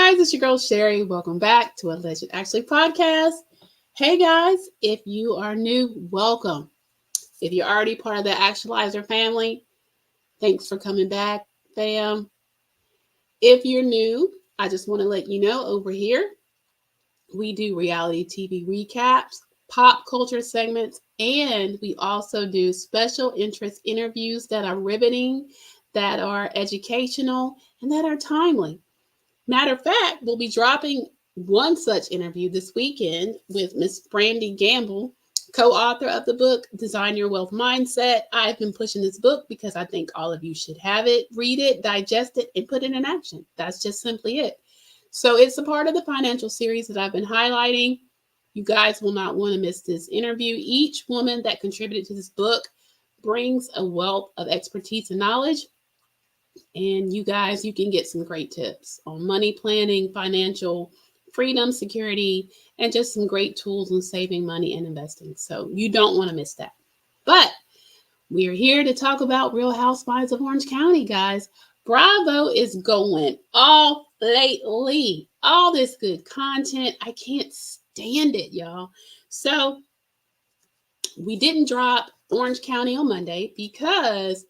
guys, it's your girl Sherry. Welcome back to Alleged Actually podcast. Hey guys, if you are new, welcome. If you're already part of the Actualizer family, thanks for coming back, fam. If you're new, I just want to let you know over here, we do reality TV recaps, pop culture segments, and we also do special interest interviews that are riveting, that are educational, and that are timely. Matter of fact, we'll be dropping one such interview this weekend with Miss Brandy Gamble, co-author of the book Design Your Wealth Mindset. I've been pushing this book because I think all of you should have it, read it, digest it, and put it in action. That's just simply it. So it's a part of the financial series that I've been highlighting. You guys will not want to miss this interview. Each woman that contributed to this book brings a wealth of expertise and knowledge. And you guys, you can get some great tips on money planning, financial freedom, security, and just some great tools on saving money and investing. So you don't want to miss that. But we're here to talk about Real Housewives of Orange County, guys. Bravo is going off lately. All this good content. I can't stand it, y'all. So we didn't drop Orange County on Monday because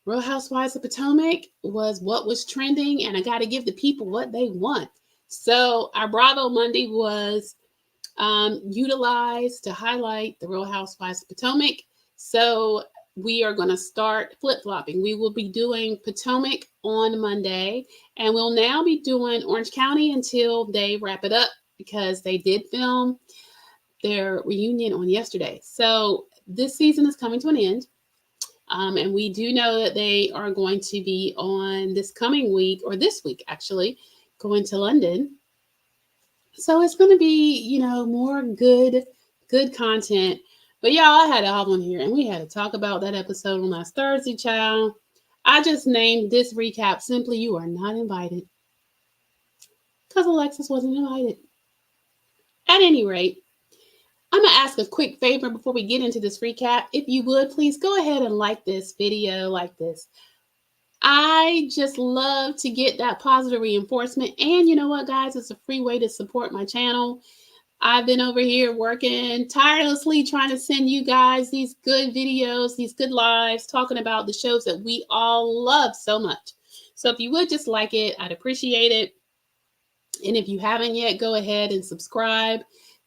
Real Housewives of Potomac was what was trending, and I got to give the people what they want. So our Bravo Monday was utilized to highlight the Real Housewives of Potomac. So we are going to start flip-flopping. We will be doing Potomac on Monday, and we'll now be doing Orange County until they wrap it up because they did film their reunion on yesterday. So this season is coming to an end. And we do know that they are going to be on this coming week, or this week actually, going to London. So it's going to be, more good content. But y'all, I had to hop on here and we had to talk about that episode on last Thursday, child. I just named this recap simply "You Are Not Invited" because Alexis wasn't invited. At any rate, I'm going to ask a quick favor before we get into this recap. If you would, please go ahead and like this video like this. I just love to get that positive reinforcement. And you know what, guys? It's a free way to support my channel. I've been over here working tirelessly trying to send you guys these good videos, these good lives, talking about the shows that we all love so much. So if you would just like it, I'd appreciate it. And if you haven't yet, go ahead and subscribe.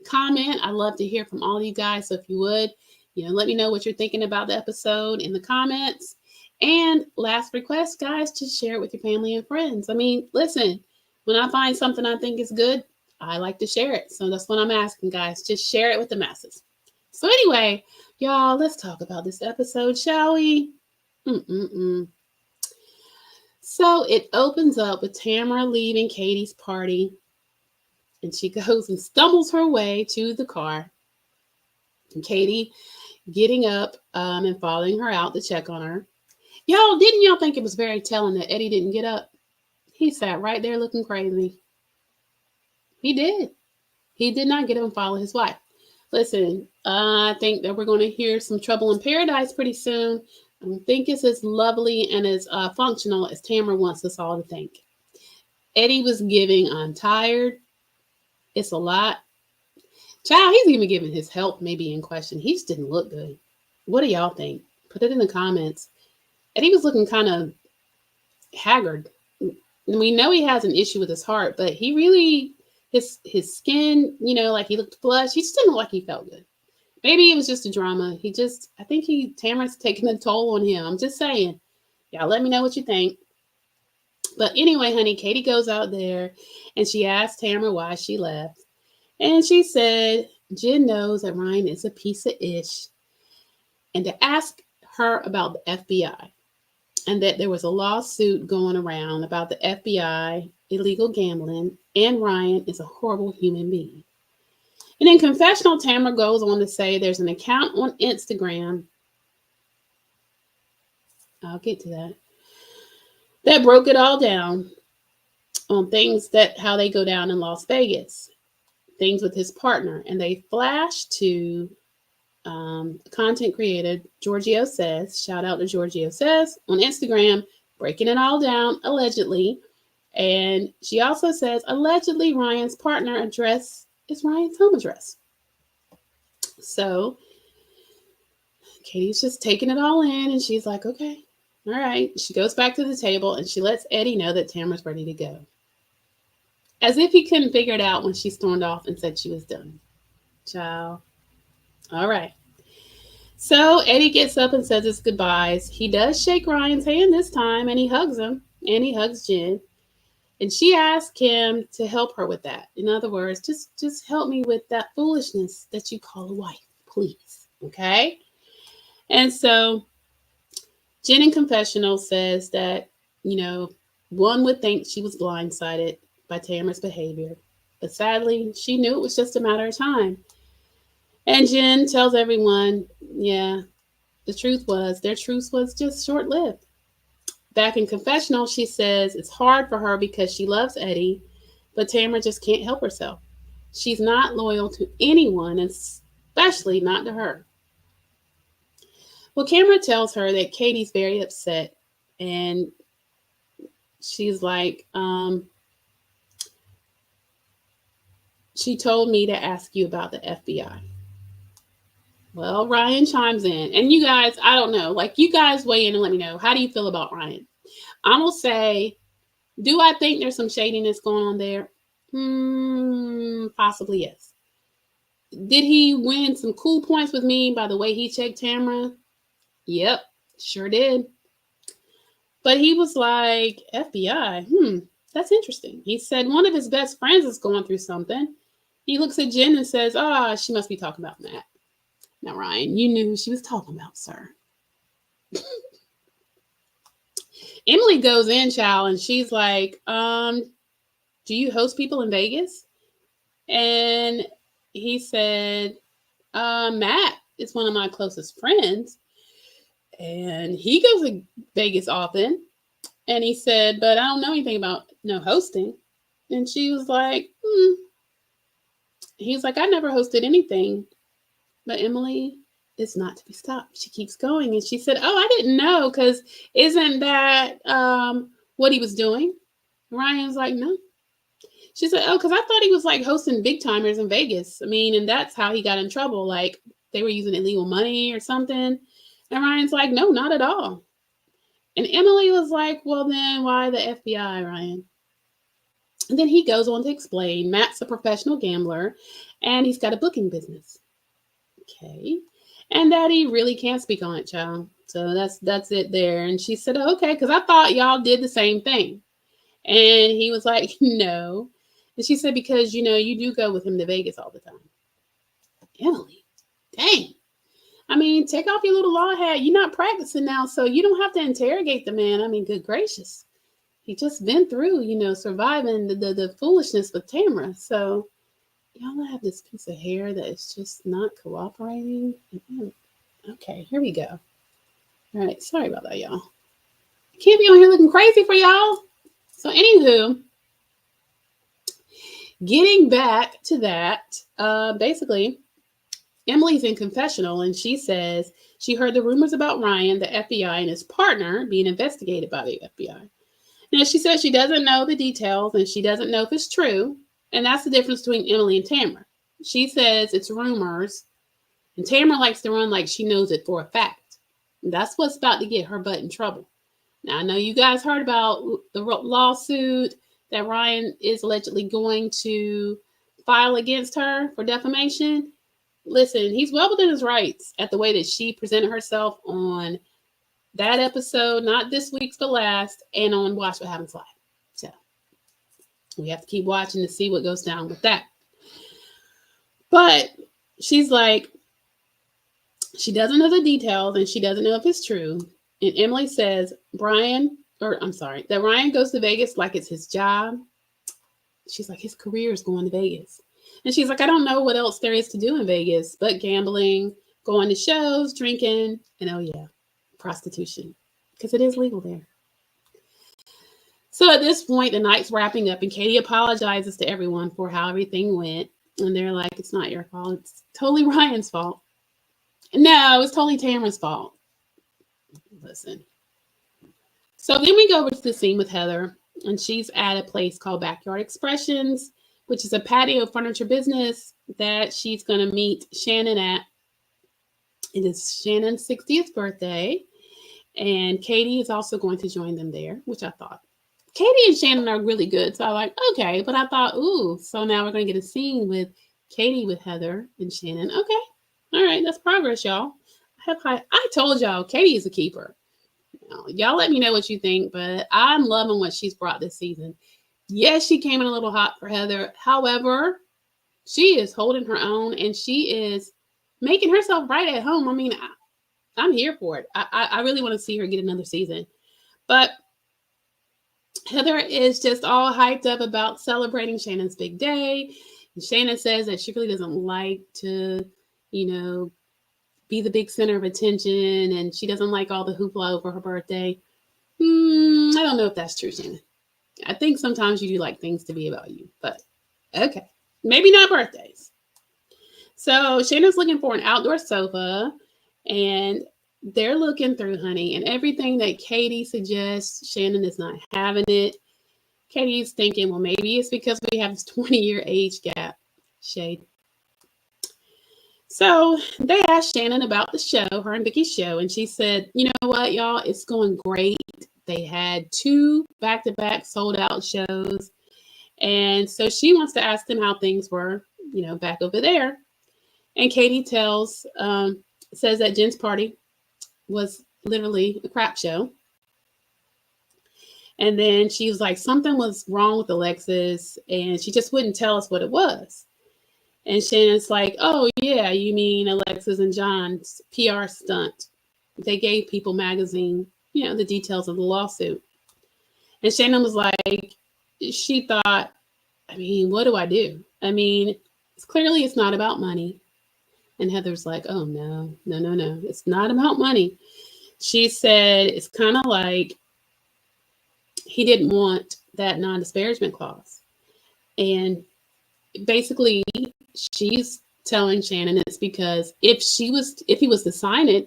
Comment. I love to hear from all of you guys. So if you would, let me know what you're thinking about the episode in the comments. And last request, guys, just share it with your family and friends. I mean, listen, when I find something I think is good, I like to share it. So that's what I'm asking, guys. Just share it with the masses. So anyway, y'all, let's talk about this episode, shall we? So it opens up with Tamra leaving Katie's party. And she goes and stumbles her way to the car. And Katie getting up and following her out to check on her. Didn't y'all think it was very telling that Eddie didn't get up? He sat right there looking crazy. He did. He did not get up and follow his wife. Listen, I think that we're going to hear some Trouble in Paradise pretty soon. I don't think it's as lovely and as functional as Tamra wants us all to think. Eddie was giving, "I'm tired. It's a lot." Child, he's even giving his health maybe in question. He just didn't look good. What do y'all think? Put it in the comments. And he was looking kind of haggard. And we know he has an issue with his heart, but he really, his skin, like he looked flushed. He just didn't look like he felt good. Maybe it was just a drama. I think Tamara's taking a toll on him. I'm just saying. Y'all let me know what you think. But anyway, honey, Katie goes out there and she asked Tamra why she left. And she said, Jen knows that Ryan is a piece of ish. And to ask her about the FBI. And that there was a lawsuit going around about the FBI, illegal gambling, and Ryan is a horrible human being. And in confessional, Tamra goes on to say there's an account on Instagram. I'll get to that broke it all down on things how they go down in Las Vegas, things with his partner. And they flash to content creator Giorgio Says, shout out to Giorgio Says on Instagram, breaking it all down allegedly. And she also says, allegedly, Ryan's partner address is Ryan's home address. So Katie's just taking it all in, and she's like, okay, all right. She goes back to the table, and she lets Eddie know that Tamra's ready to go. As if he couldn't figure it out when she stormed off and said she was done. Ciao. All right. So Eddie gets up and says his goodbyes. He does shake Ryan's hand this time, and he hugs him, and he hugs Jen. And she asks him to help her with that. In other words, just help me with that foolishness that you call a wife, please. Okay? And so Jen in confessional says that, one would think she was blindsided by Tamra's behavior. But sadly, she knew it was just a matter of time. And Jen tells everyone, yeah, their truth was just short-lived. Back in confessional, she says it's hard for her because she loves Eddie, but Tamra just can't help herself. She's not loyal to anyone, especially not to her. Well, Tamra tells her that Katie's very upset, and she's like, she told me to ask you about the FBI. Well, Ryan chimes in. And you guys, I don't know. You guys weigh in and let me know. How do you feel about Ryan? I'm going to say, do I think there's some shadiness going on there? Possibly, yes. Did he win some cool points with me by the way he checked Tamra? Yep, sure did. But he was like, FBI? That's interesting. He said one of his best friends is going through something. He looks at Jen and says, she must be talking about Matt. Now, Ryan, you knew who she was talking about, sir. Emily goes in, child, and she's like, do you host people in Vegas? And he said, Matt is one of my closest friends, and he goes to Vegas often. And he said, but I don't know anything about hosting. And she was like, He's like, I never hosted anything. But Emily is not to be stopped. She keeps going. And she said, I didn't know, because isn't that what he was doing? Ryan's like, no. She said, because I thought he was hosting big timers in Vegas. And that's how he got in trouble. They were using illegal money or something. And Ryan's like, no, not at all. And Emily was like, well, then why the FBI, Ryan? And then he goes on to explain Matt's a professional gambler and he's got a booking business. Okay. And that he really can't speak on it, child. So that's it there. And she said, okay, because I thought y'all did the same thing. And he was like, no. And she said, because, you do go with him to Vegas all the time. Emily, dang. Take off your little law hat. You're not practicing now, so you don't have to interrogate the man. Good gracious. He just been through, surviving the foolishness with Tamra. So y'all have this piece of hair that is just not cooperating. Okay, here we go. All right, sorry about that, y'all. I can't be on here looking crazy for y'all. So anywho, getting back to that, basically, Emily's in confessional and she says she heard the rumors about Ryan, the FBI, and his partner being investigated by the FBI. Now, she says she doesn't know the details and she doesn't know if it's true. And that's the difference between Emily and Tamra. She says it's rumors, and Tamra likes to run like she knows it for a fact. And that's what's about to get her butt in trouble. Now, I know you guys heard about the lawsuit that Ryan is allegedly going to file against her for defamation. Listen, he's well within his rights at the way that she presented herself on that episode, not this week's, but last, and on Watch What Happens Live. So we have to keep watching to see what goes down with that. But she's like, she doesn't know the details and she doesn't know if it's true. And Emily says that Ryan goes to Vegas like it's his job. She's like, his career is going to Vegas. And she's like, I don't know what else there is to do in Vegas but gambling, going to shows, drinking, and prostitution, because it is legal there. So at this point, the night's wrapping up and Katie apologizes to everyone for how everything went. And they're like, it's not your fault. It's totally Ryan's fault. No, it's totally Tamra's fault. Listen. So then we go over to the scene with Heather. And she's at a place called Backyard Expressions, which is a patio furniture business that she's going to meet Shannon at. It is Shannon's 60th birthday. And Katie is also going to join them there, which I thought. Katie and Shannon are really good. So I like, okay. But I thought, ooh, so now we're going to get a scene with Katie with Heather and Shannon. Okay. All right. That's progress, y'all. I told y'all, Katie is a keeper. Y'all let me know what you think, but I'm loving what she's brought this season. Yes, she came in a little hot for Heather. However, she is holding her own and she is making herself right at home. I mean, I'm here for it. I really want to see her get another season. But Heather is just all hyped up about celebrating Shannon's big day. And Shannon says that she really doesn't like to, be the big center of attention, and she doesn't like all the hoopla over her birthday. I don't know if that's true, Shannon. I think sometimes you do like things to be about you, but okay. Maybe not birthdays. So Shannon's looking for an outdoor sofa, and they're looking through, honey, and everything that Katie suggests, Shannon is not having it. Katie's thinking, well, maybe it's because we have this 20-year age gap. Shade. So they asked Shannon about the show, her and Vicky's show, and she said, you know what, y'all, it's going great. They had 2 back-to-back sold-out shows, and so she wants to ask them how things were, back over there. And Katie says that Jen's party was literally a crap show. And then she was like, something was wrong with Alexis, and she just wouldn't tell us what it was. And Shannon's like, oh, yeah, you mean Alexis and John's PR stunt. They gave People magazine, the details of the lawsuit. And Shannon was like, she thought, I mean, what do I do? I mean, it's not about money. And Heather's like, oh, no. It's not about money. She said, it's kind of like he didn't want that non-disparagement clause. And basically, she's telling Shannon it's because if he was to sign it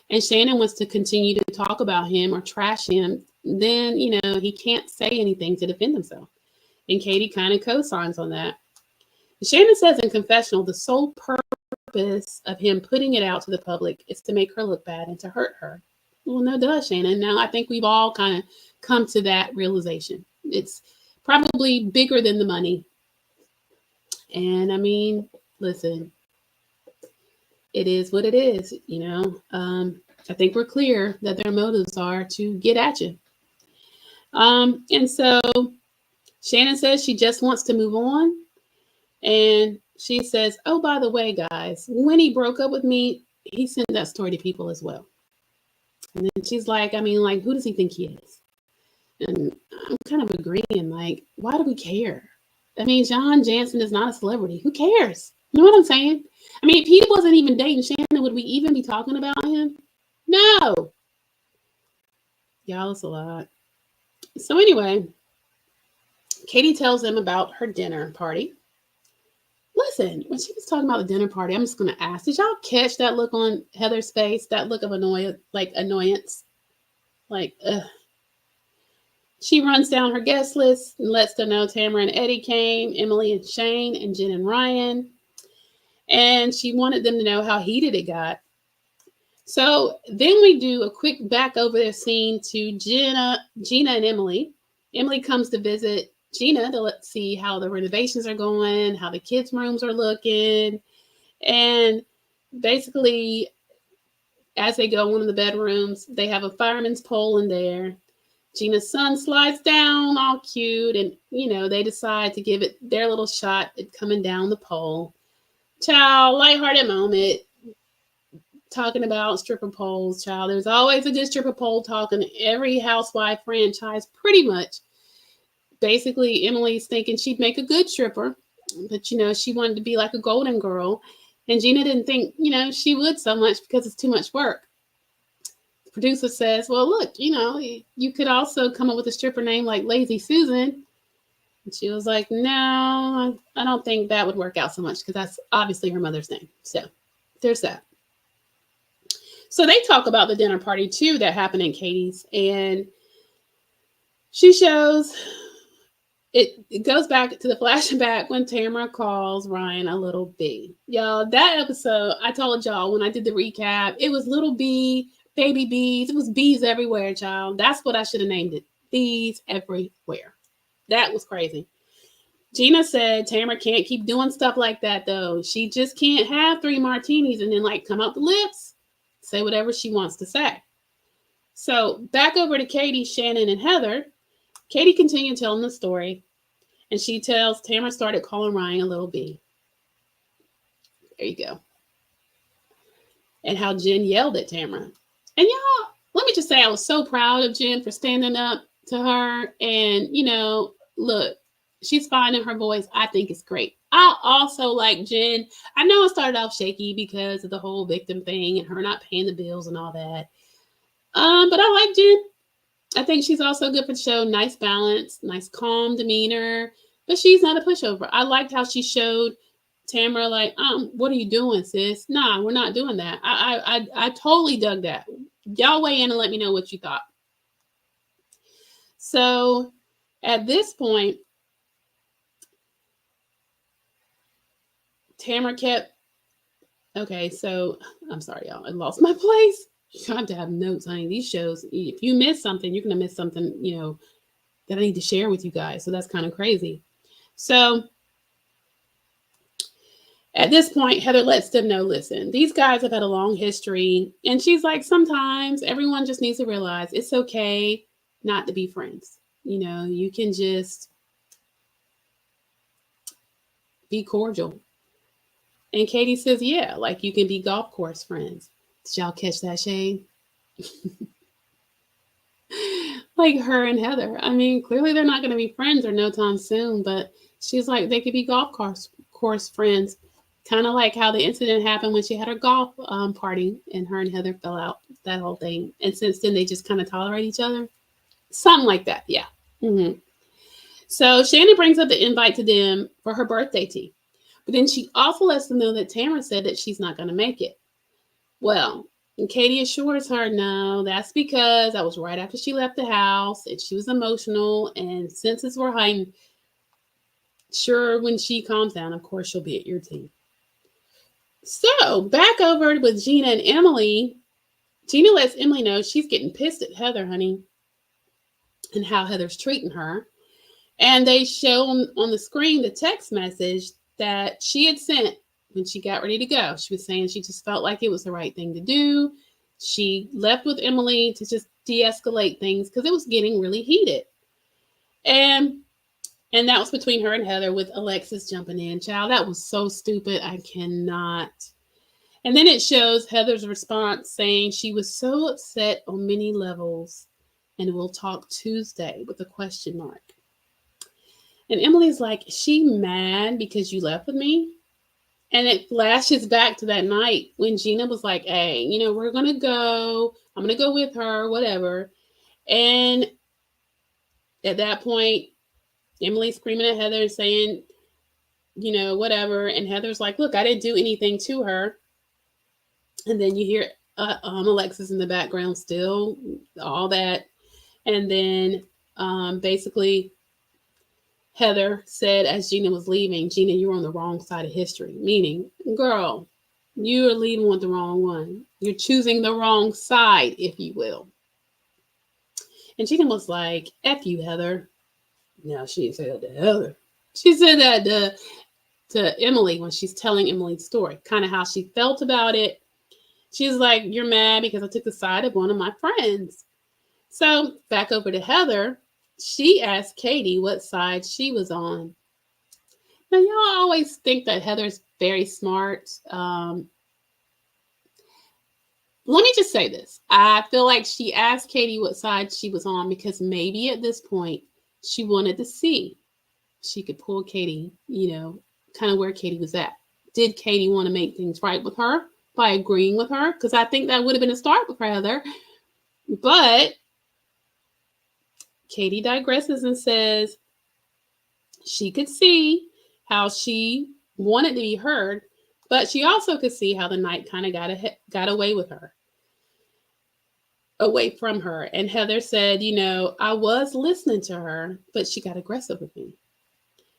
and Shannon wants to continue to talk about him or trash him, then, he can't say anything to defend himself. And Katie kind of co-signs on that. Shannon says in confessional, the sole purpose of him putting it out to the public is to make her look bad and to hurt her. Well, no duh, Shannon. Now, I think we've all kind of come to that realization. It's probably bigger than the money. And I mean, listen, it is what it is, I think we're clear that their motives are to get at you. And so Shannon says she just wants to move on. And she says, oh, by the way, guys, when he broke up with me, he sent that story to People as well. And then she's like, I mean, like, who does he think he is? And I'm kind of agreeing, like, why do we care? I mean, John Jansen is not a celebrity. Who cares? You know what I'm saying? I mean, if he wasn't even dating Shannon, would we even be talking about him? No. Y'all, it's a lot. So anyway, Katie tells them about her dinner party. Listen, when she was talking about the dinner party, I'm just going to ask, did y'all catch that look on Heather's face? That look of annoyance? Like, ugh. She runs down her guest list and lets them know Tamra and Eddie came, Emily and Shane, and Jen and Ryan. And she wanted them to know how heated it got. So then we do a quick back over their scene to Gina and Emily. Emily comes to visit Gina to let's see how the renovations are going, how the kids' rooms are looking. And basically, as they go into the bedrooms, they have a fireman's pole in there. Gina's son slides down all cute, and, they decide to give it their little shot at coming down the pole. Child, lighthearted moment, talking about stripper poles, child. There's always a good stripper pole talk in every housewife franchise, pretty much. Basically, Emily's thinking she'd make a good stripper, but, she wanted to be like a golden girl. And Gina didn't think, she would so much because it's too much work. Producer says, well, look, you could also come up with a stripper name like Lazy Susan. And she was like, no, I don't think that would work out so much because that's obviously her mother's name. So there's that. So they talk about the dinner party too that happened in Katie's. And She shows it goes back to the flashback when Tamra calls Ryan a little B. Y'all, that episode, I told y'all when I did the recap, it was little B, baby bees. It was bees everywhere, child. That's what I should have named it. Bees everywhere. That was crazy. Gina said Tamra can't keep doing stuff like that, though. She just can't have 3 martinis and then, come out the lips, say whatever she wants to say. So, back over to Katie, Shannon, and Heather. Katie continued telling the story, and she tells Tamra started calling Ryan a little B. There you go. And how Jen yelled at Tamra. And y'all, let me just say I was so proud of Jen for standing up to her. And, look, she's finding her voice. I think it's great. I also like Jen. I know it started off shaky because of the whole victim thing and her not paying the bills and all that. But I like Jen. I think she's also good for the show. Nice balance, nice calm demeanor, but she's not a pushover. I liked how she showed Tamra, what are you doing, sis? Nah, we're not doing that. I totally dug that. Y'all weigh in and let me know what you thought. So at this point, Tamra kept, okay, so I'm sorry, y'all. I lost my place. You have to have notes, honey. These shows, if you miss something, you're going to miss something, that I need to share with you guys. So that's kind of crazy. So at this point, Heather lets them know, listen, these guys have had a long history. And she's like, sometimes everyone just needs to realize it's okay not to be friends. You can just be cordial. And Katie says, yeah, you can be golf course friends. Did y'all catch that, shade? Her and Heather. I mean, clearly they're not going to be friends or no time soon, but she's like, they could be golf course friends. Kind of like how the incident happened when she had her golf party and her and Heather fell out, that whole thing. And since then, they just kind of tolerate each other. Something like that, yeah. Mm-hmm. So Shannon brings up the invite to them for her birthday tea. But then she also lets them know that Tamra said that she's not going to make it. Well, and Katie assures her, no, that's because that was right after she left the house and she was emotional and senses were heightened. Sure, when she calms down, of course, she'll be at your team. So back over with Gina and Emily. Gina lets Emily know she's getting pissed at Heather, honey, and how Heather's treating her. And they show on the screen the text message that she had sent when she got ready to go. She was saying she just felt like it was the right thing to do. She left with Emily to just de-escalate things because it was getting really heated. And that was between her and Heather with Alexis jumping in. Child, that was so stupid. I cannot. And then it shows Heather's response saying she was so upset on many levels and we'll talk Tuesday with a question mark. And Emily's like, is she mad because you left with me? And it flashes back to that night when Gina was like, hey, we're going to go. I'm going to go with her, whatever. And at that point, Emily's screaming at Heather and saying, whatever. And Heather's like, look, I didn't do anything to her. And then you hear Alexis in the background still, all that. And then basically Heather said as Gina was leaving, Gina, you're on the wrong side of history. Meaning, girl, you're leaving with the wrong one. You're choosing the wrong side, if you will. And Gina was like, F you, Heather. No, she didn't say that to Heather. She said that to Emily when she's telling Emily's story, kind of how she felt about it. She's like, you're mad because I took the side of one of my friends. So back over to Heather. She asked Katie what side she was on. Now, y'all always think that Heather's very smart. Let me just say this. I feel like she asked Katie what side she was on because maybe at this point she wanted to see she could pull Katie, kind of where Katie was at. Did Katie want to make things right with her by agreeing with her? Because I think that would have been a start with Heather. But Katie digresses and says she could see how she wanted to be heard, but she also could see how the night kind of got away with her. away from her. And Heather said, I was listening to her, but she got aggressive with me.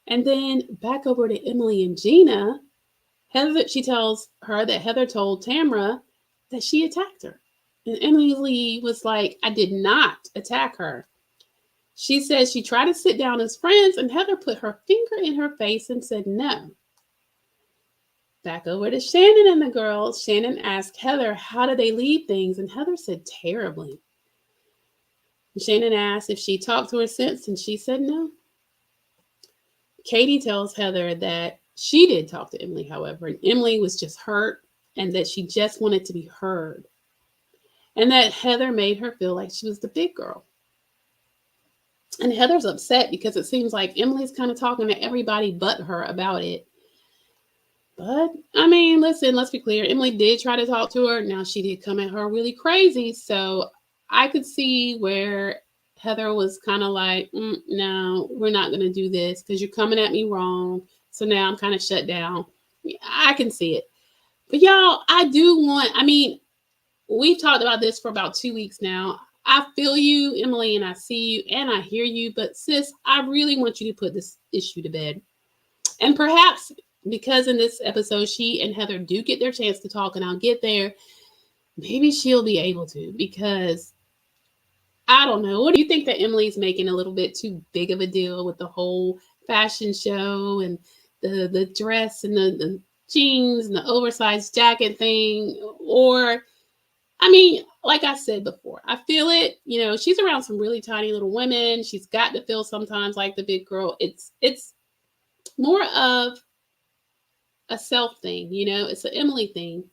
And then back over to Emily and Gina, she tells her that Heather told Tamra that she attacked her. And Emily was like, I did not attack her. She says she tried to sit down as friends, and Heather put her finger in her face and said no. Back over to Shannon and the girls. Shannon asked Heather, how did they leave things? And Heather said, terribly. And Shannon asked if she talked to her since, and she said no. Katie tells Heather that she did talk to Emily, however, and Emily was just hurt and that she just wanted to be heard. And that Heather made her feel like she was the big girl. And Heather's upset because it seems like Emily's kind of talking to everybody but her about it. But, listen, let's be clear. Emily did try to talk to her. Now, she did come at her really crazy. So I could see where Heather was kind of like, no, we're not going to do this because you're coming at me wrong. So now I'm kind of shut down. I can see it. But y'all, we've talked about this for about 2 weeks now. I feel you, Emily, and I see you and I hear you. But sis, I really want you to put this issue to bed. And perhaps because in this episode, she and Heather do get their chance to talk, and I'll get there, maybe she'll be able to, because I don't know. What do you think that Emily's making a little bit too big of a deal with the whole fashion show and the dress and the jeans and the oversized jacket thing? Or, like I said before, I feel it. She's around some really tiny little women. She's got to feel sometimes like the big girl. It's more of a self thing, it's an Emily thing.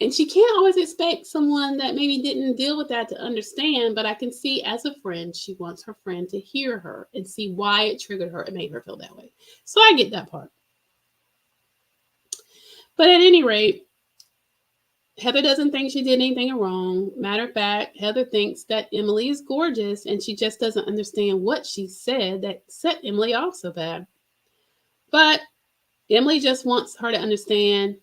And she can't always expect someone that maybe didn't deal with that to understand, but I can see as a friend, she wants her friend to hear her and see why it triggered her and made her feel that way. So I get that part. But at any rate, Heather doesn't think she did anything wrong. Matter of fact, Heather thinks that Emily is gorgeous, and she just doesn't understand what she said that set Emily off so bad. But Emily just wants her to understand.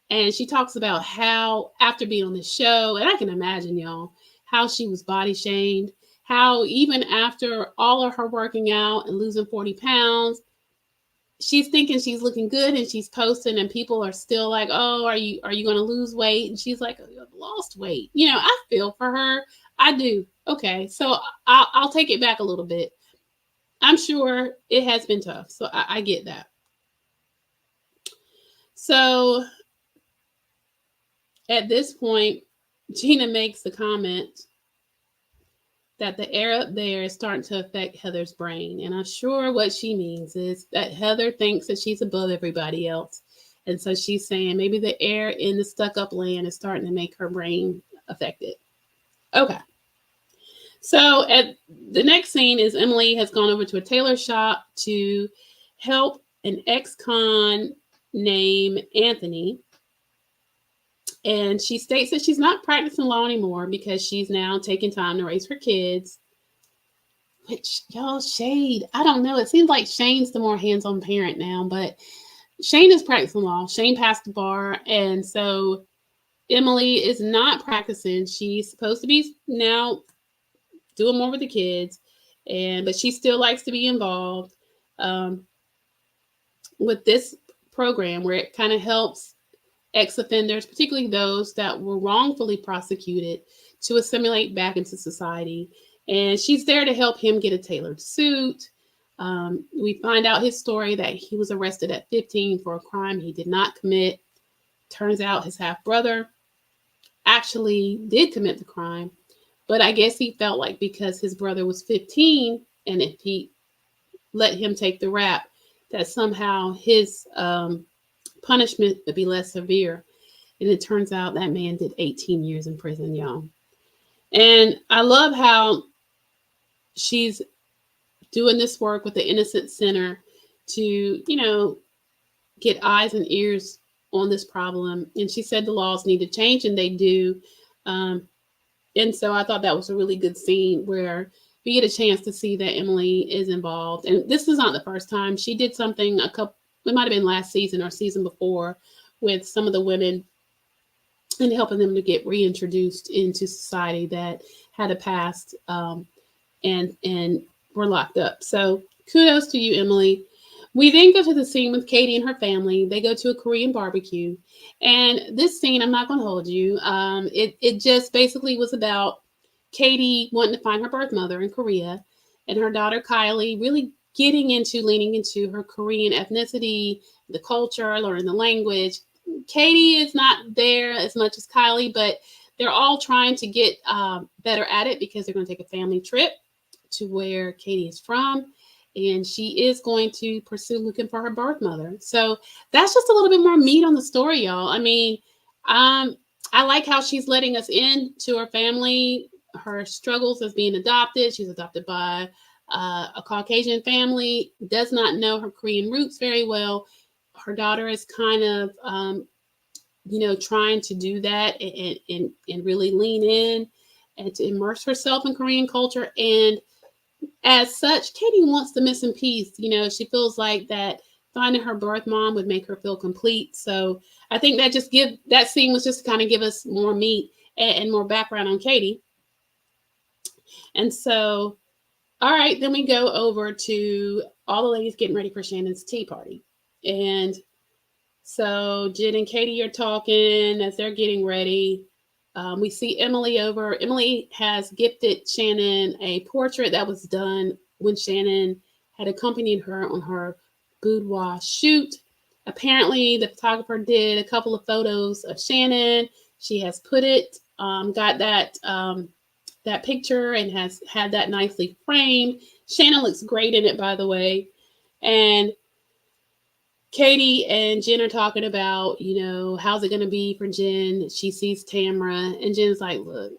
And she talks about how after being on the show, and I can imagine, y'all, how she was body shamed, how even after all of her working out and losing 40 pounds, she's thinking she's looking good and she's posting and people are still like, oh, are you going to lose weight? And she's like, I've lost weight. I feel for her. I do. Okay. So I'll take it back a little bit. I'm sure it has been tough. So I get that. So at this point, Gina makes the comment that the air up there is starting to affect Heather's brain. And I'm sure what she means is that Heather thinks that she's above everybody else. And so she's saying maybe the air in the stuck up land is starting to make her brain affected. Okay. So at the next scene is Emily has gone over to a tailor shop to help an ex-con named Anthony. And she states that she's not practicing law anymore because she's now taking time to raise her kids. Which, y'all, shade. I don't know. It seems like Shane's the more hands-on parent now, but Shane is practicing law. Shane passed the bar. And so Emily is not practicing. She's supposed to be now doing more with the kids. But she still likes to be involved with this program where it kind of helps ex-offenders, particularly those that were wrongfully prosecuted, to assimilate back into society. And she's there to help him get a tailored suit. We find out his story that he was arrested at 15 for a crime he did not commit. Turns out his half-brother actually did commit the crime, but I guess he felt like because his brother was 15 and if he let him take the rap, that somehow his punishment would be less severe. And it turns out that man did 18 years in prison, y'all. And I love how she's doing this work with the Innocence Center to, get eyes and ears on this problem. And she said the laws need to change, and they do. And so I thought that was a really good scene where we get a chance to see that Emily is involved. And this is not the first time. She did something it might have been last season or season before, with some of the women and helping them to get reintroduced into society that had a past, and were locked up. So kudos to you, Emily. We then go to the scene with Katie and her family. They go to a Korean barbecue. And this scene, I'm not going to hold you. It just basically was about Katie wanting to find her birth mother in Korea, and her daughter Kylie really leaning into her Korean ethnicity, the culture, learning the language. Katie is not there as much as Kylie, but they're all trying to get better at it because they're going to take a family trip to where Katie is from. And she is going to pursue looking for her birth mother. So that's just a little bit more meat on the story, y'all. I mean, I like how she's letting us in to her family, her struggles as being adopted. She's adopted by a Caucasian family, does not know her Korean roots very well. Her daughter is kind of, trying to do that and really lean in and to immerse herself in Korean culture. And as such, Katie wants the missing piece. She feels like that finding her birth mom would make her feel complete. So I think that scene was just to kind of give us more meat and more background on Katie. And so, all right, then we go over to all the ladies getting ready for Shannon's tea party. And so Jen and Katie are talking as they're getting ready. We see Emily over. Emily has gifted Shannon a portrait that was done when Shannon had accompanied her on her boudoir shoot. Apparently, the photographer did a couple of photos of Shannon. She has put it, got that picture and has had that nicely framed. Shannon looks great in it, by the way. And Katie and Jen are talking about, how's it going to be for Jen? She sees Tamra, and Jen's like, look,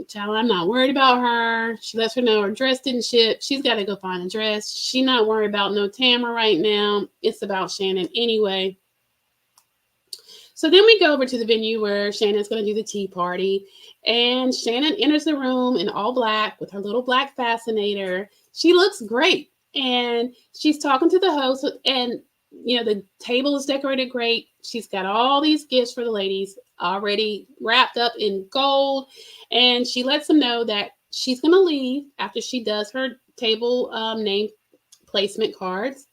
child, I'm not worried about her. She lets her know her dress didn't ship. She's got to go find a dress. She's not worried about no Tamra right now. It's about Shannon anyway. So then we go over to the venue where Shannon's going to do the tea party, and Shannon enters the room in all black with her little black fascinator. She looks great, and she's talking to the host, and the table is decorated great. She's got all these gifts for the ladies already wrapped up in gold. And she lets them know that she's going to leave after she does her table name placement cards,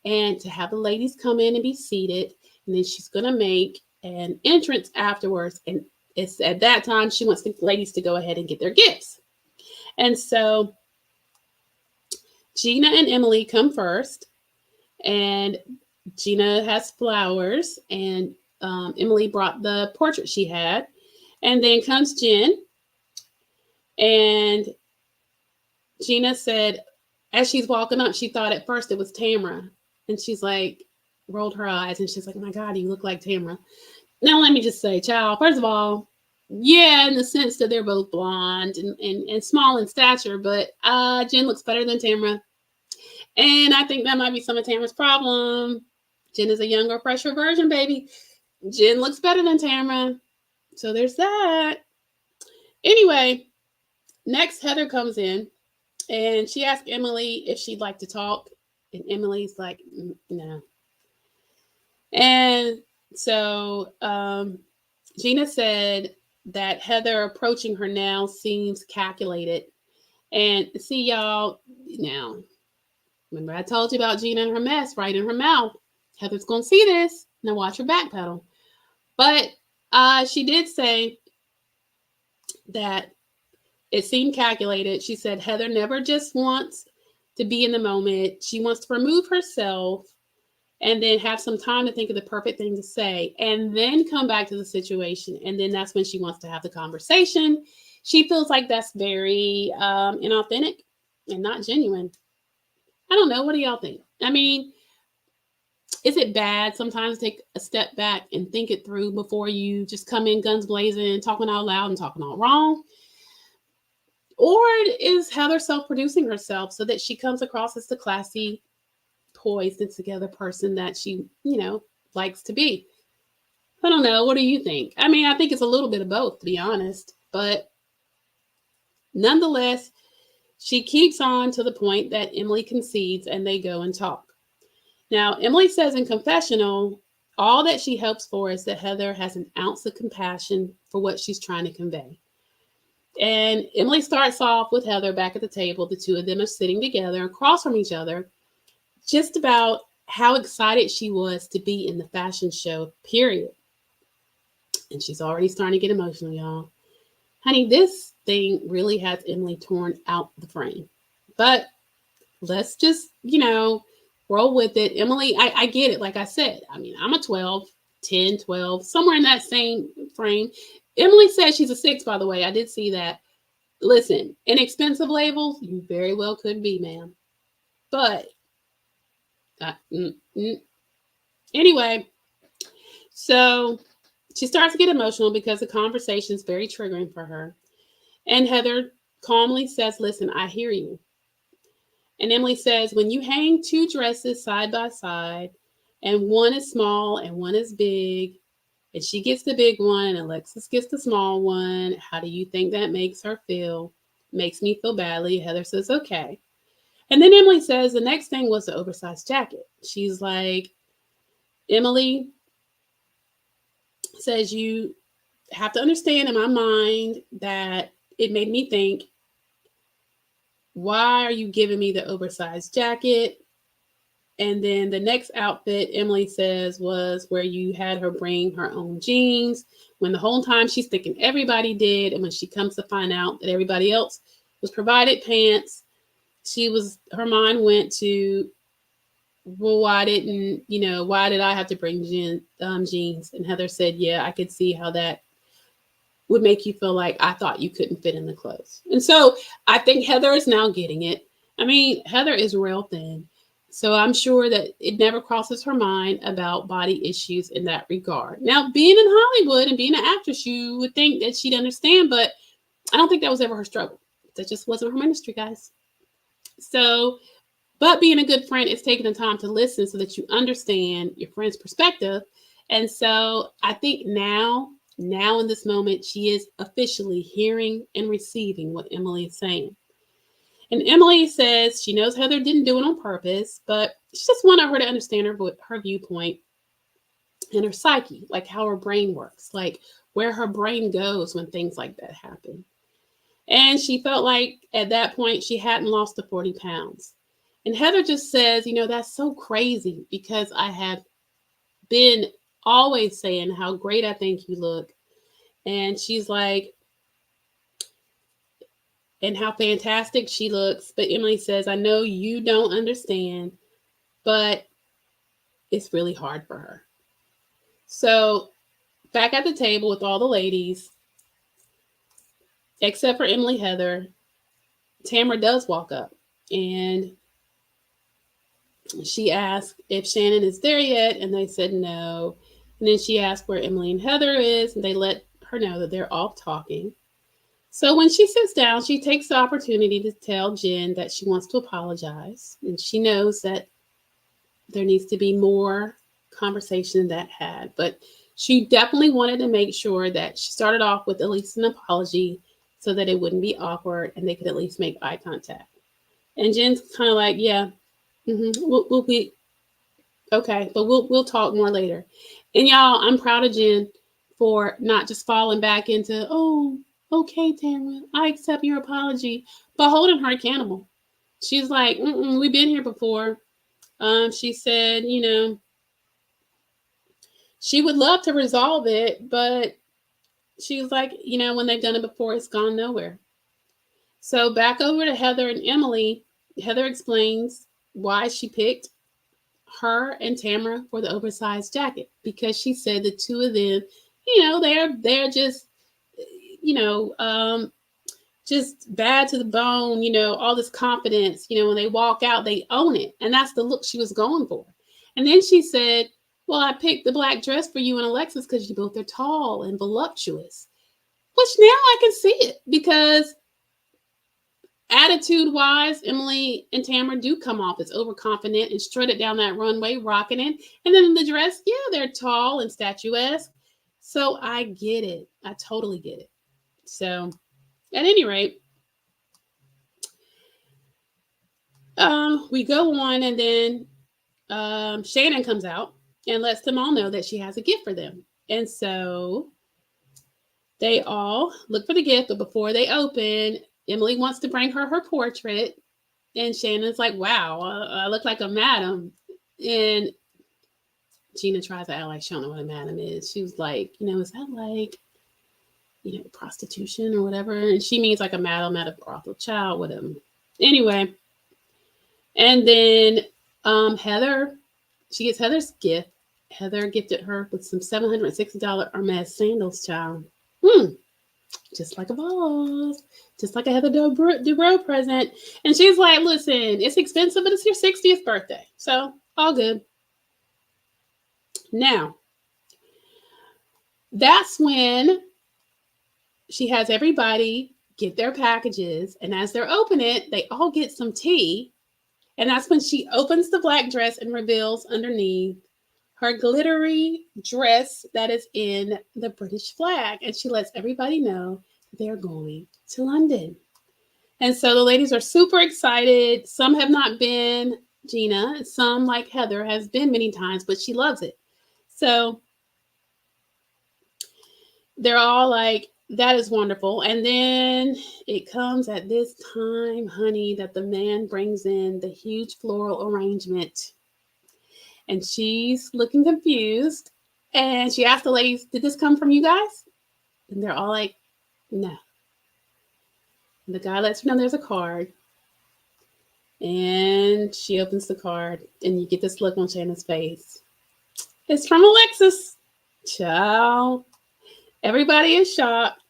and to have the ladies come in and be seated. And then she's going to make an entrance afterwards. And it's at that time she wants the ladies to go ahead and get their gifts. And so Gina and Emily come first. And Gina has flowers, and Emily brought the portrait she had. And then comes Jen, and Gina said, as she's walking up, she thought at first it was Tamra. And she's like, rolled her eyes, and she's like, oh my God, you look like Tamra. Now, let me just say, child, first of all, yeah, in the sense that they're both blonde and small in stature, but Jen looks better than Tamra. And I think that might be some of Tamra's problem. Jen is a younger, fresher version, baby. Jen looks better than Tamra. So there's that. Anyway, next Heather comes in, and she asked Emily if she'd like to talk. And Emily's like, no. And so Gina said that Heather approaching her now seems calculated. And see, y'all, now, remember I told you about Gina and her mess right in her mouth. Heather's going to see this. Now watch her backpedal. But she did say that it seemed calculated. She said Heather never just wants to be in the moment. She wants to remove herself and then have some time to think of the perfect thing to say and then come back to the situation. And then that's when she wants to have the conversation. She feels like that's very inauthentic and not genuine. I don't know. What do y'all think? I mean, is it bad sometimes to take a step back and think it through before you just come in guns blazing, talking out loud and talking all wrong? Or is Heather self-producing herself so that she comes across as the classy, poised and together person that she, likes to be? I don't know. What do you think? I mean, I think it's a little bit of both, to be honest. But nonetheless, she keeps on to the point that Emily concedes and they go and talk. Now, Emily says in confessional, all that she hopes for is that Heather has an ounce of compassion for what she's trying to convey. And Emily starts off with Heather back at the table. The two of them are sitting together across from each other, just about how excited she was to be in the fashion show, period. And she's already starting to get emotional, y'all. Honey, this thing really has Emily torn out the frame. But let's just, roll with it. Emily, I get it. Like I said, I mean, I'm a 12, 10, 12, somewhere in that same frame. Emily says she's a 6, by the way. I did see that. Listen, inexpensive labels, you very well could be, ma'am. But anyway, so she starts to get emotional because the conversation is very triggering for her. And Heather calmly says, listen, I hear you. And Emily says, when you hang two dresses side by side, and one is small and one is big, and she gets the big one and Alexis gets the small one, how do you think that makes her feel? Makes me feel badly. Heather says, okay. And then Emily says the next thing was the oversized jacket. She's like, Emily says, you have to understand in my mind that it made me think, why are you giving me the oversized jacket? And then the next outfit, Emily says, was where you had her bring her own jeans, when the whole time she's thinking everybody did. And when she comes to find out that everybody else was provided pants, her mind went to, well, why did I have to bring jeans? And Heather said, yeah, I could see how that would make you feel like I thought you couldn't fit in the clothes. And so I think Heather is now getting it. I mean, Heather is real thin. So I'm sure that it never crosses her mind about body issues in that regard. Now, being in Hollywood and being an actress, you would think that she'd understand, but I don't think that was ever her struggle. That just wasn't her ministry, guys. So, but being a good friend is taking the time to listen so that you understand your friend's perspective. And so I think now in this moment, she is officially hearing and receiving what Emily is saying. And Emily says she knows Heather didn't do it on purpose, but she just wanted her to understand her viewpoint and her psyche, like how her brain works, like where her brain goes when things like that happen. And she felt like at that point she hadn't lost the 40 pounds. And Heather just says, that's so crazy because I have been always saying how great I think you look. And she's like, and how fantastic she looks. But Emily says, I know you don't understand, but it's really hard for her. So back at the table with all the ladies, except for Emily Heather, Tamra does walk up and she asked if Shannon is there yet, and they said no. And then she asked where Emily and Heather is, and they let her know that they're off talking. So when she sits down, she takes the opportunity to tell Jen that she wants to apologize. And she knows that there needs to be more conversation than that had. But she definitely wanted to make sure that she started off with at least an apology so that it wouldn't be awkward and they could at least make eye contact. And Jen's kind of like, yeah, we'll be okay, but we'll talk more later. And y'all, I'm proud of Jen for not just falling back into, oh, okay, Tamra, I accept your apology, but holding her accountable. She's like, we've been here before. She said, she would love to resolve it, but she's like, when they've done it before, it's gone nowhere. So back over to Heather and Emily. Heather explains why she picked her and Tamra for the oversized jacket, because she said the two of them, they're just, just bad to the bone, all this confidence, when they walk out, they own it. And that's the look she was going for. And then she said, well, I picked the black dress for you and Alexis because you both are tall and voluptuous, which now I can see it because attitude wise, Emily and Tamra do come off as overconfident and strutted down that runway, rocking it. And then in the dress, yeah, they're tall and statuesque. So I get it. I totally get it. So at any rate, we go on, and then Shannon comes out and lets them all know that she has a gift for them. And so they all look for the gift, but before they open, Emily wants to bring her portrait. And Shannon's like, wow, I look like a madam. And Gina tries to act like she don't know what a madam is. She was like, is that like, prostitution or whatever? And she means like a madam at a brothel, child, whatever. Anyway, and then Heather, she gets Heather's gift. Heather gifted her with some $760 Hermes sandals, child. Just like a boss. Just like a Heather Dubrow present. And she's like, listen, it's expensive, but it's your 60th birthday. So, all good. Now, that's when she has everybody get their packages. And as they're opening it, they all get some tea. And that's when she opens the black dress and reveals underneath her glittery dress that is in the British flag. And she lets everybody know they're going to London. And so the ladies are super excited. Some have not been, Gina. Some, like Heather, has been many times, but she loves it. So they're all like, that is wonderful. And then it comes at this time, honey, that the man brings in the huge floral arrangement. And she's looking confused. And she asked the ladies, did this come from you guys? And they're all like, no. And the guy lets her know there's a card. And she opens the card. And you get this look on Shannon's face. It's from Alexis. Ciao. Everybody is shocked.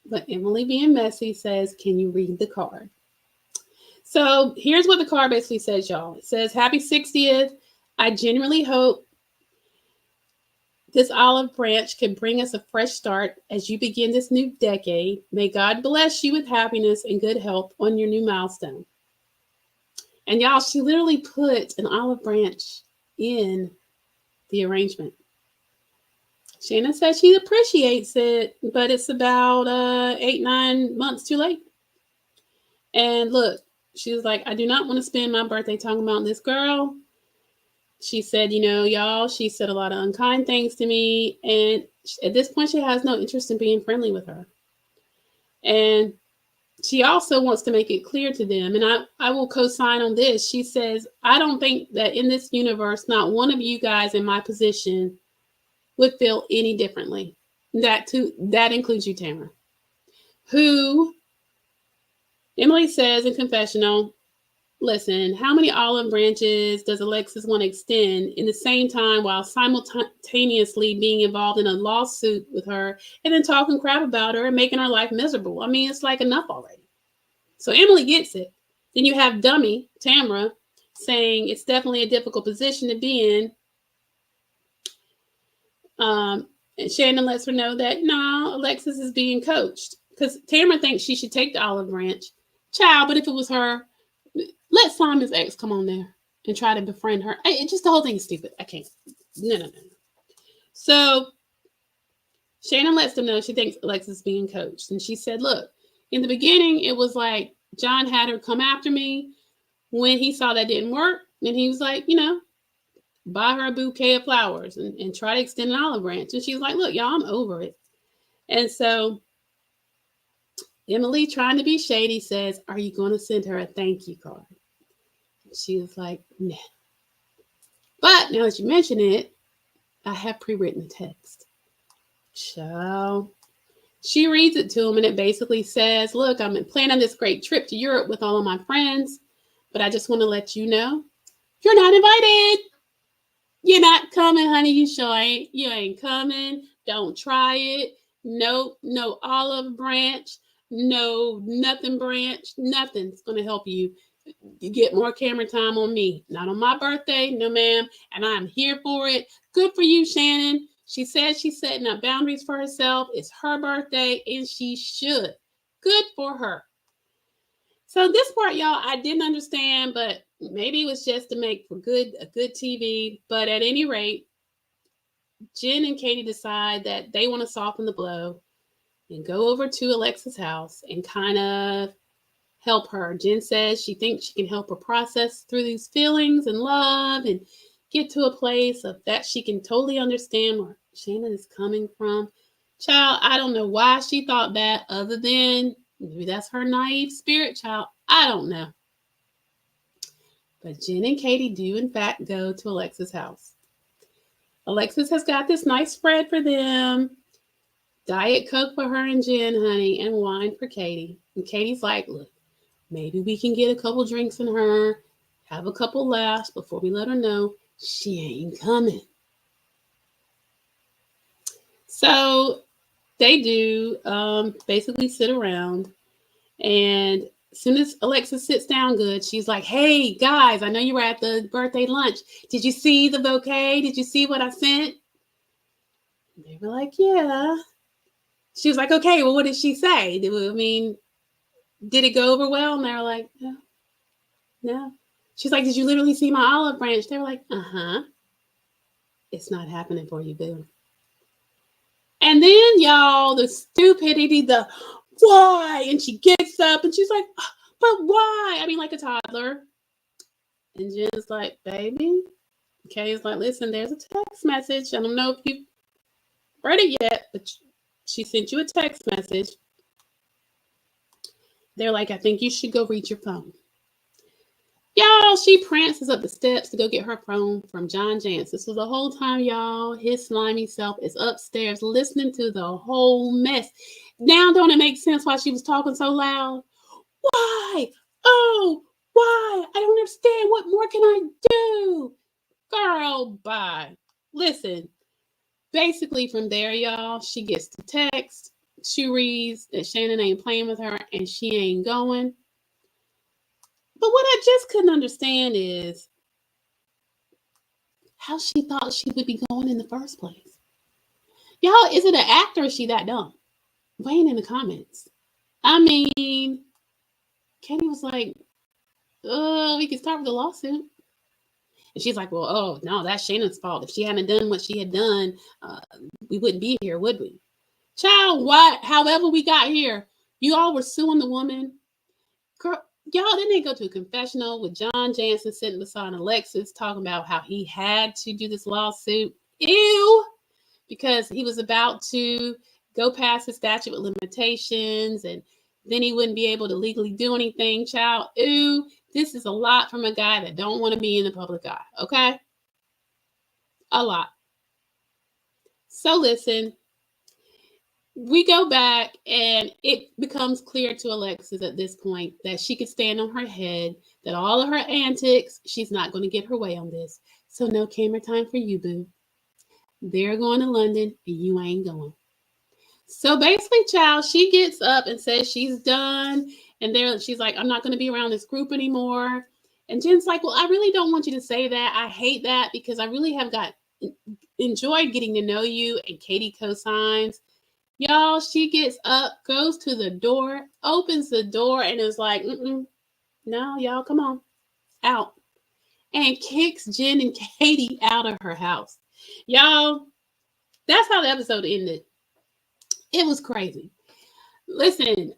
But Emily, being messy, says, can you read the card? So here's what the card basically says, y'all. It says, happy 60th. I genuinely hope this olive branch can bring us a fresh start as you begin this new decade. May God bless you with happiness and good health on your new milestone. And y'all, she literally put an olive branch in the arrangement. Shannon says she appreciates it, but it's about 8-9 months too late. And look, she was like, I do not want to spend my birthday talking about this girl. She said, y'all, she said a lot of unkind things to me. And at this point, she has no interest in being friendly with her. And she also wants to make it clear to them, and I will co-sign on this. She says, I don't think that in this universe, not one of you guys in my position would feel any differently. That includes you, Tamra, who Emily says in confessional, listen, how many olive branches does Alexis want to extend in the same time while simultaneously being involved in a lawsuit with her and then talking crap about her and making her life miserable? I mean, it's like enough already. So Emily gets it. Then you have dummy Tamra saying it's definitely a difficult position to be in. And Shannon lets her know that, no, Alexis is being coached. Because Tamra thinks she should take the olive branch. Child, but if it was her, let Simon's ex come on there and try to befriend her. Just the whole thing is stupid. I can't. No. So Shannon lets them know she thinks Alexis is being coached. And she said, look, in the beginning, it was like John had her come after me when he saw that didn't work. And he was like, buy her a bouquet of flowers and try to extend an olive branch. And she was like, look, y'all, I'm over it. And so Emily, trying to be shady, says, are you going to send her a thank you card? And she was like, nah. But now that you mention it, I have pre-written the text. So she reads it to him, and it basically says, look, I'm planning this great trip to Europe with all of my friends, but I just want to let you know, you're not invited. You're not coming, honey. You sure ain't. You ain't coming. Don't try it. No olive branch. No, nothing branch. Nothing's going to help you get more camera time on me. Not on my birthday. No, ma'am. And I'm here for it. Good for you, Shannon. She says she's setting up boundaries for herself. It's her birthday, and she should. Good for her. So this part, y'all, I didn't understand, but maybe it was just to make for a good TV. But at any rate, Jen and Katie decide that they want to soften the blow and go over to Alexis' house and kind of help her. Jen says she thinks she can help her process through these feelings and love and get to a place of that she can totally understand where Shannon is coming from. Child, I don't know why she thought that, other than maybe that's her naive spirit, child. I don't know. But Jen and Katie do, in fact, go to Alexis' house. Alexis has got this nice spread for them. Diet Coke for her and Jen, honey, and wine for Katie. And Katie's like, look, maybe we can get a couple drinks in her, have a couple laughs before we let her know she ain't coming. So they do basically sit around, and as soon as Alexis sits down good, she's like, hey, guys, I know you were at the birthday lunch. Did you see the bouquet? Did you see what I sent? And they were like, yeah. She was like, okay, well, what did she say? I mean, did it go over well? And they were like, no. She's like, did you literally see my olive branch? They were like, uh-huh. It's not happening for you, boo. And then, y'all, the stupidity, the why? And she gets up and she's like, but why? I mean, like a toddler. And Jen's like, baby. Kay's like, listen, there's a text message. I don't know if you've read it yet, but she sent you a text message. They're like, I think you should go read your phone. Y'all, she prances up the steps to go get her phone from John Jansen. So the whole time, y'all, his slimy self is upstairs listening to the whole mess. Now, don't it make sense why she was talking so loud? Why? Oh, why? I don't understand. What more can I do? Girl, bye. Listen, basically from there, y'all, she gets the text. She reads that Shannon ain't playing with her and she ain't going. But what I just couldn't understand is how she thought she would be going in the first place. Y'all, is it an act or is she that dumb? Weighing in the comments. I mean, Katie was like, we can start with the lawsuit. And she's like, well, oh, no, that's Shannon's fault. If she hadn't done what she had done, we wouldn't be here, would we? Child, what? However we got here, you all were suing the woman. Girl, y'all, didn't they go to a confessional with John Jansen sitting beside Alexis talking about how he had to do this lawsuit? Ew! Because he was about to go past the statute of limitations and then he wouldn't be able to legally do anything. Child, ew. This is a lot from a guy that don't want to be in the public eye, okay? A lot. So listen, we go back and it becomes clear to Alexis at this point that she could stand on her head, that all of her antics, she's not going to get her way on this. So no camera time for you, boo. They're going to London and you ain't going. So basically, child, she gets up and says she's done. And she's like, I'm not going to be around this group anymore. And Jen's like, well, I really don't want you to say that. I hate that because I really have enjoyed getting to know you. And Katie co-signs. Y'all, she gets up, goes to the door, opens the door, and is like, no, y'all, come on, out. And kicks Jen and Katie out of her house. Y'all, that's how the episode ended. It was crazy. Listen,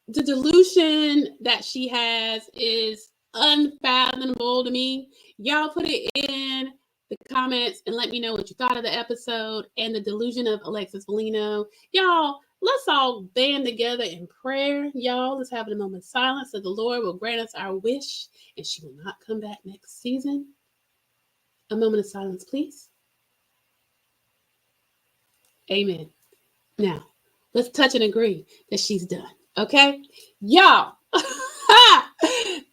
the delusion that she has is unfathomable to me. Y'all put it in the comments and let me know what you thought of the episode and the delusion of Alexis Bellino. Y'all, let's all band together in prayer. Y'all, let's have a moment of silence that the Lord will grant us our wish and she will not come back next season. A moment of silence, please. Amen. Now, let's touch and agree that she's done. Okay? Y'all,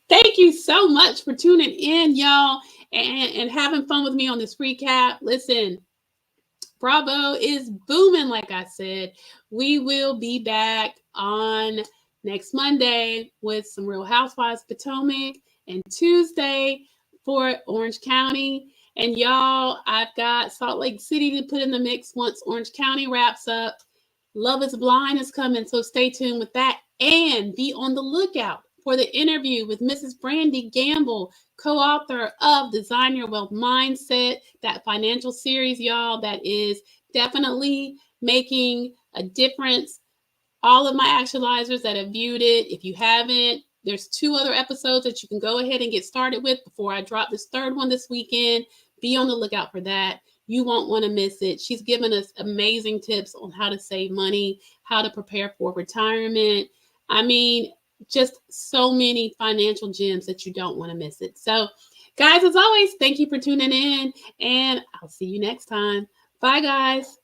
thank you so much for tuning in, y'all, and having fun with me on this recap. Listen, Bravo is booming, like I said. We will be back on next Monday with some Real Housewives of Potomac and Tuesday for Orange County. And y'all, I've got Salt Lake City to put in the mix once Orange County wraps up. Love is Blind is coming, so stay tuned with that. And be on the lookout for the interview with Mrs. Brandy Gamble, co-author of Design Your Wealth Mindset, that financial series, y'all, that is definitely making a difference. All of my actualizers that have viewed it, if you haven't, there's 2 other episodes that you can go ahead and get started with before I drop this 3rd one this weekend. be on the lookout for that. You won't want to miss it. She's given us amazing tips on how to save money, how to prepare for retirement. I mean, just so many financial gems that you don't want to miss it. So, guys, as always, thank you for tuning in, and I'll see you next time. Bye, guys.